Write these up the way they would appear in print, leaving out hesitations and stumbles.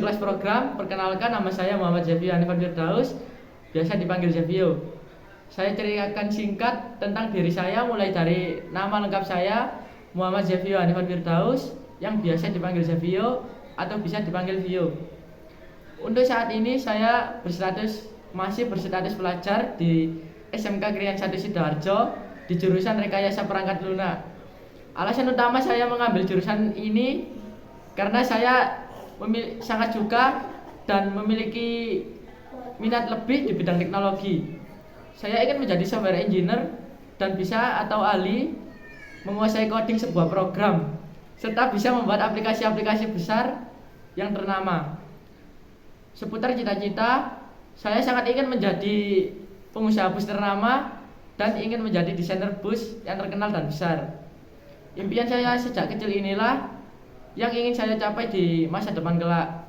masuk kelas program. Perkenalkan, nama saya Muhammad Zevio Hanifan Firdaus, biasa dipanggil Zevio. Saya ceritakan singkat tentang diri saya, mulai dari nama lengkap saya Muhammad Zevio Hanifan Firdaus, yang biasa dipanggil Zevio atau bisa dipanggil Vio. Untuk saat ini saya masih berstatus pelajar di SMK Krian 1 Sidoarjo di jurusan Rekayasa Perangkat Lunak. Alasan utama saya mengambil jurusan ini karena saya sangat suka dan memiliki minat lebih di bidang teknologi. Saya ingin menjadi software engineer dan bisa atau ahli menguasai coding sebuah program, serta bisa membuat aplikasi-aplikasi besar yang ternama. Seputar cita-cita, saya sangat ingin menjadi pengusaha bus ternama dan ingin menjadi desainer bus yang terkenal dan besar. Impian saya sejak kecil inilah yang ingin saya capai di masa depan kelak.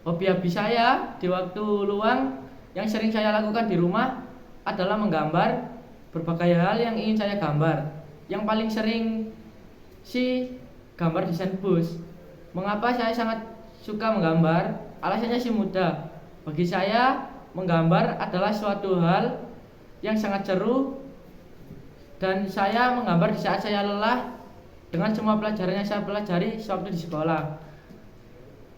Hobi saya di waktu luang yang sering saya lakukan di rumah adalah menggambar berbagai hal yang ingin saya gambar. Yang paling sering sih gambar desain bus. Mengapa saya sangat suka menggambar? Alasannya sih mudah. Bagi saya, menggambar adalah suatu hal yang sangat seru, dan saya menggambar di saat saya lelah dengan semua pelajaran yang saya pelajari sewaktu di sekolah.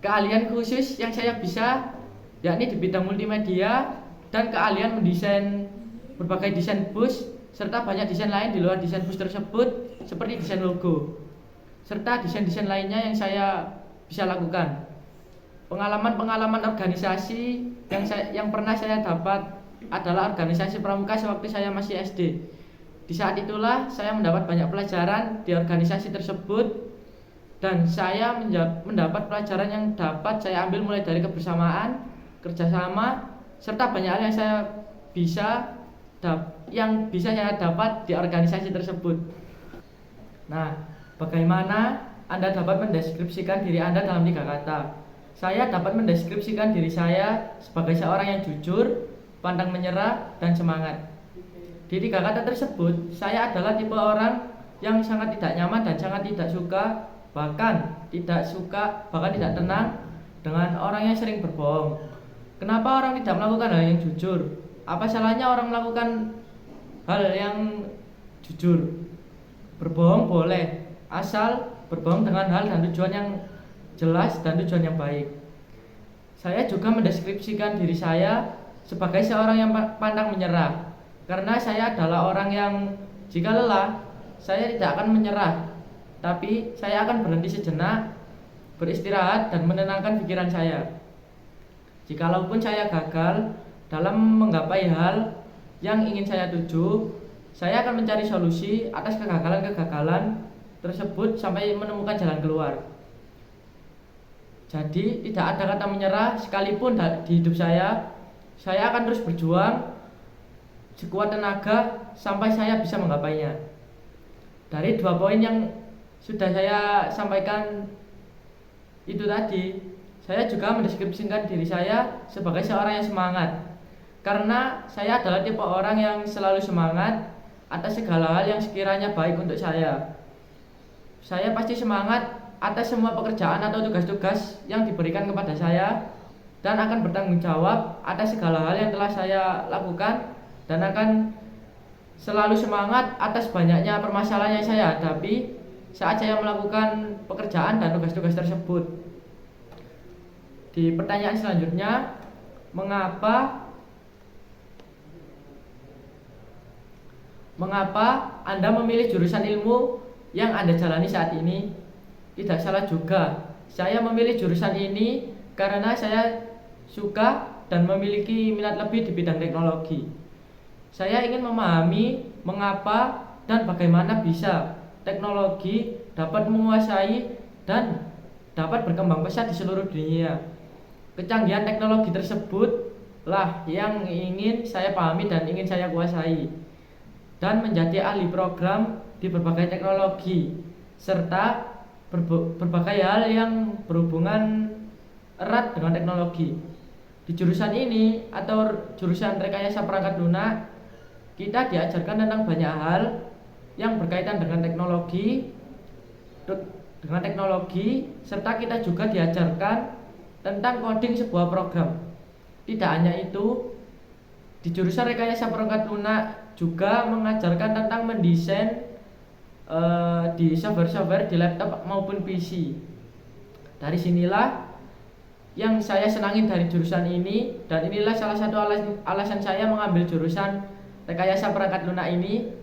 Keahlian khusus yang saya bisa yakni di bidang multimedia dan keahlian mendesain berbagai desain bus, serta banyak desain lain di luar desain bus tersebut seperti desain logo, serta desain-desain lainnya yang saya bisa lakukan. Pengalaman organisasi yang pernah saya dapat adalah organisasi pramuka sewaktu saya masih SD. Di saat itulah saya mendapat banyak pelajaran di organisasi tersebut, dan saya mendapat pelajaran yang dapat saya ambil mulai dari kebersamaan, kerjasama, serta banyak hal yang bisa saya dapat di organisasi tersebut. Nah, bagaimana Anda dapat mendeskripsikan diri Anda dalam 3 kata? Saya dapat mendeskripsikan diri saya sebagai seorang yang jujur, pantang menyerah, dan semangat. Di 3 kata tersebut, saya adalah tipe orang yang sangat tidak nyaman dan sangat tidak suka, bahkan tidak tenang dengan orang yang sering berbohong. Kenapa orang tidak melakukan hal yang jujur? Apa salahnya orang melakukan hal yang jujur? Berbohong boleh, asal berbohong dengan hal dan tujuan yang jelas dan tujuan yang baik. Saya juga mendeskripsikan diri saya sebagai seorang yang pantang menyerah, karena saya adalah orang yang jika lelah, saya tidak akan menyerah, tapi saya akan berhenti sejenak, beristirahat, dan menenangkan pikiran saya. Jikalaupun saya gagal dalam menggapai hal yang ingin saya tuju, saya akan mencari solusi atas kegagalan-kegagalan tersebut sampai menemukan jalan keluar. Jadi tidak ada kata menyerah sekalipun di hidup saya akan terus berjuang sekuat tenaga sampai saya bisa menggapainya. Dari 2 poin yang sudah saya sampaikan itu tadi, saya juga mendeskripsikan diri saya sebagai seorang yang semangat, karena saya adalah tipe orang yang selalu semangat atas segala hal yang sekiranya baik untuk saya. Saya pasti semangat atas semua pekerjaan atau tugas-tugas yang diberikan kepada saya, dan akan bertanggung jawab atas segala hal yang telah saya lakukan, dan akan selalu semangat atas banyaknya permasalahan yang saya hadapi saat saya melakukan pekerjaan dan tugas-tugas tersebut. Di pertanyaan selanjutnya, mengapa Anda memilih jurusan ilmu yang Anda jalani saat ini? Tidak salah juga. Saya memilih jurusan ini karena saya suka dan memiliki minat lebih di bidang teknologi. Saya ingin memahami mengapa dan bagaimana bisa teknologi dapat menguasai dan dapat berkembang pesat di seluruh dunia. Kecanggihan teknologi tersebut lah yang ingin saya pahami dan ingin saya kuasai, dan menjadi ahli program di berbagai teknologi serta berbagai hal yang berhubungan erat dengan teknologi. Di jurusan ini atau jurusan Rekayasa Perangkat Lunak, kita diajarkan tentang banyak hal yang berkaitan dengan teknologi, serta kita juga diajarkan tentang coding sebuah program. Tidak hanya itu, di jurusan rekayasa perangkat lunak juga mengajarkan tentang mendesain di software-software di laptop maupun PC. Dari sinilah yang saya senangi dari jurusan ini, dan inilah salah satu alasan saya mengambil jurusan rekayasa perangkat lunak ini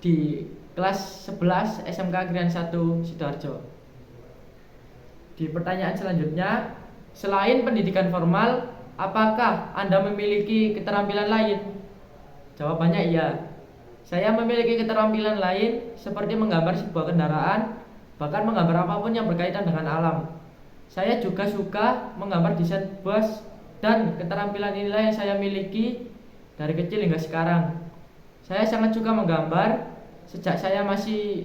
di kelas 11 SMK Grian 1 Sidoarjo. Di pertanyaan selanjutnya, selain pendidikan formal, apakah Anda memiliki keterampilan lain? Jawabannya iya. Saya memiliki keterampilan lain seperti menggambar sebuah kendaraan, bahkan menggambar apapun yang berkaitan dengan alam. Saya juga suka menggambar desain bos, dan keterampilan inilah yang saya miliki dari kecil hingga sekarang. Saya sangat suka menggambar sejak saya masih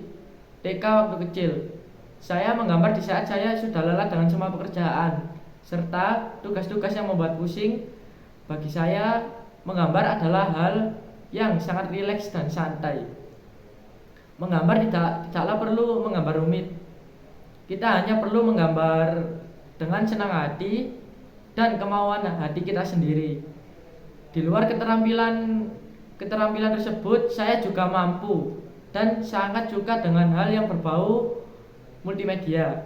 TK waktu kecil. Saya menggambar di saat saya sudah lelah dengan semua pekerjaan serta tugas-tugas yang membuat pusing. Bagi saya, menggambar adalah hal yang sangat rileks dan santai. Menggambar tidaklah perlu menggambar rumit. Kita hanya perlu menggambar dengan senang hati dan kemauan hati kita sendiri. Di luar keterampilan tersebut, saya juga mampu dan sangat suka dengan hal yang berbau multimedia,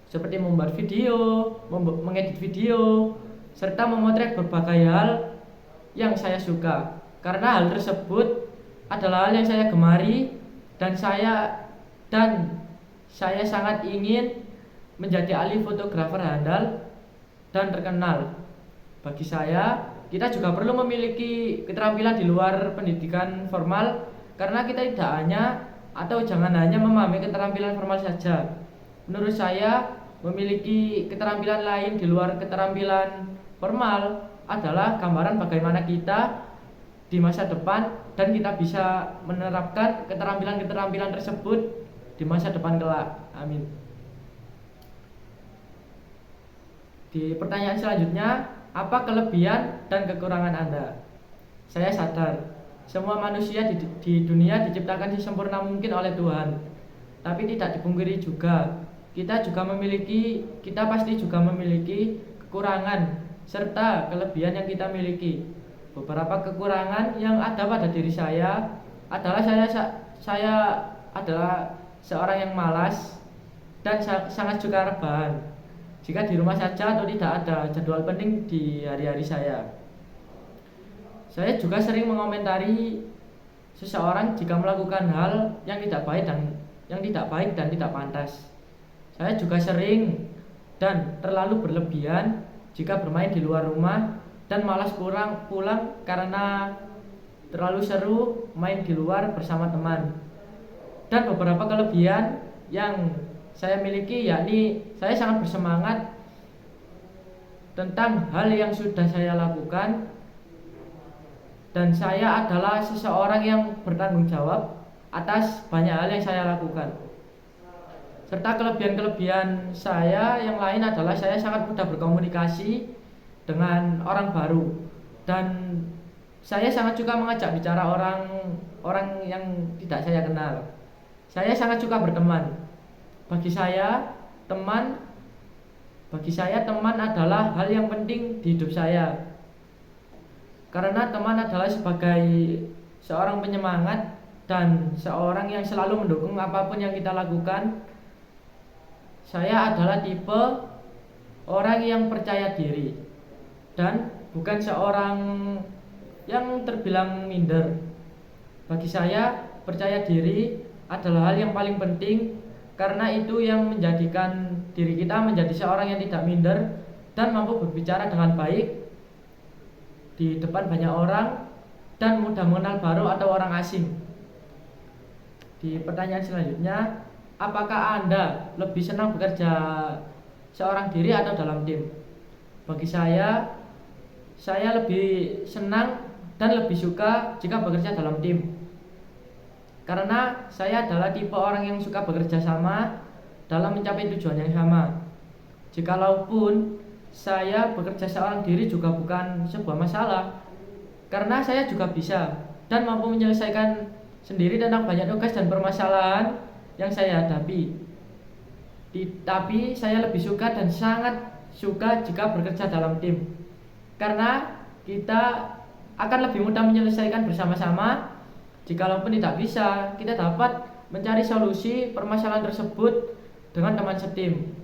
seperti membuat video, mengedit video, serta memotret berbagai hal yang saya suka. Karena hal tersebut adalah hal yang saya gemari, dan saya sangat ingin menjadi ahli fotografer handal dan terkenal. Bagi saya, kita juga perlu memiliki keterampilan di luar pendidikan formal, karena kita tidak hanya atau jangan hanya memahami keterampilan formal saja. Menurut saya, memiliki keterampilan lain di luar keterampilan formal adalah gambaran bagaimana kita di masa depan, dan kita bisa menerapkan keterampilan tersebut di masa depan kelak. Amin. Di pertanyaan selanjutnya, apa kelebihan dan kekurangan Anda? Saya sadar semua manusia di dunia diciptakan sesempurna mungkin oleh Tuhan. Tapi tidak dipungkiri juga, kita pasti juga memiliki kekurangan serta kelebihan yang kita miliki. Beberapa kekurangan yang ada pada diri saya adalah saya adalah seorang yang malas dan sangat suka rebahan. Jika di rumah saja atau tidak ada jadwal penting di hari-hari saya. Saya juga sering mengomentari seseorang jika melakukan hal yang tidak baik dan tidak pantas. Saya juga sering dan terlalu berlebihan jika bermain di luar rumah, dan malas pulang karena terlalu seru main di luar bersama teman. Dan beberapa kelebihan yang saya miliki yakni saya sangat bersemangat tentang hal yang sudah saya lakukan, dan saya adalah seseorang yang bertanggung jawab atas banyak hal yang saya lakukan. Serta kelebihan-kelebihan saya yang lain adalah saya sangat mudah berkomunikasi dengan orang baru, dan saya sangat suka mengajak bicara orang yang tidak saya kenal. Saya sangat suka berteman. Bagi saya teman adalah hal yang penting di hidup saya. Karena teman adalah sebagai seorang penyemangat dan seorang yang selalu mendukung apapun yang kita lakukan. Saya adalah tipe orang yang percaya diri dan bukan seorang yang terbilang minder. Bagi saya, percaya diri adalah hal yang paling penting, karena itu yang menjadikan diri kita menjadi seorang yang tidak minder dan mampu berbicara dengan baik di depan banyak orang dan mudah mengenal baru atau orang asing. Di pertanyaan selanjutnya, apakah Anda lebih senang bekerja seorang diri atau dalam tim? Bagi saya lebih senang dan lebih suka jika bekerja dalam tim. Karena saya adalah tipe orang yang suka bekerja sama dalam mencapai tujuan yang sama. Jikalaupun saya bekerja seorang diri juga bukan sebuah masalah, karena saya juga bisa dan mampu menyelesaikan sendiri tentang banyak tugas dan permasalahan yang saya hadapi. Tapi saya lebih suka dan sangat suka jika bekerja dalam tim, karena kita akan lebih mudah menyelesaikan bersama-sama. Jikalaupun tidak bisa, kita dapat mencari solusi permasalahan tersebut dengan teman setim.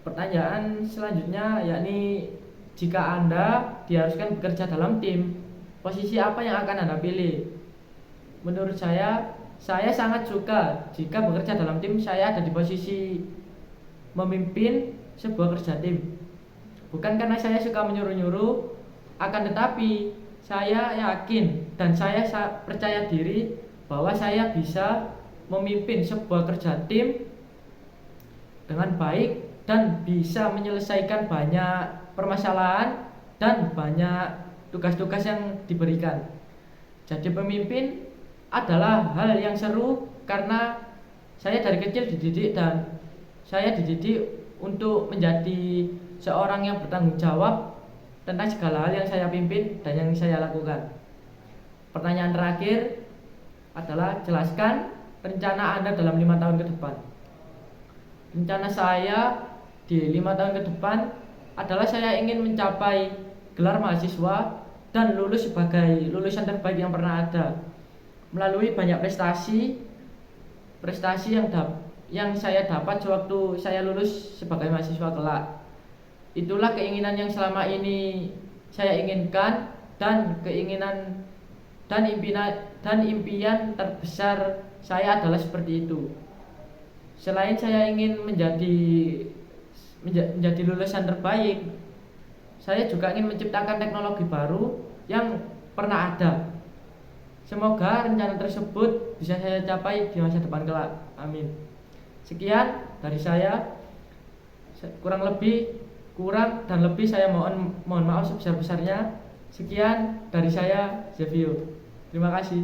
Pertanyaan selanjutnya yakni, jika Anda diharuskan bekerja dalam tim, posisi apa yang akan Anda pilih? Menurut saya sangat suka jika bekerja dalam tim saya ada di posisi memimpin sebuah kerja tim. Bukan karena saya suka menyuruh-nyuruh, akan tetapi saya yakin dan saya percaya diri bahwa saya bisa memimpin sebuah kerja tim dengan baik dan bisa menyelesaikan banyak permasalahan dan banyak tugas-tugas yang diberikan. Jadi pemimpin adalah hal yang seru karena saya dari kecil dididik dan saya dididik untuk menjadi seorang yang bertanggung jawab tentang segala hal yang saya pimpin dan yang saya lakukan. Pertanyaan terakhir adalah, jelaskan rencana Anda dalam 5 tahun ke depan. Rencana saya di 5 tahun ke depan adalah saya ingin mencapai gelar mahasiswa dan lulus sebagai lulusan terbaik yang pernah ada, melalui banyak prestasi yang saya dapat sewaktu saya lulus sebagai mahasiswa kelak. Itulah keinginan yang selama ini saya inginkan, dan keinginan dan impian terbesar saya adalah seperti itu. Selain saya ingin menjadi lulusan terbaik, saya juga ingin menciptakan teknologi baru yang pernah ada. Semoga rencana tersebut bisa saya capai di masa depan kelak. Amin. Sekian dari saya. Kurang dan lebih saya mohon maaf sebesar-besarnya. Sekian dari saya, Zevio. Terima kasih.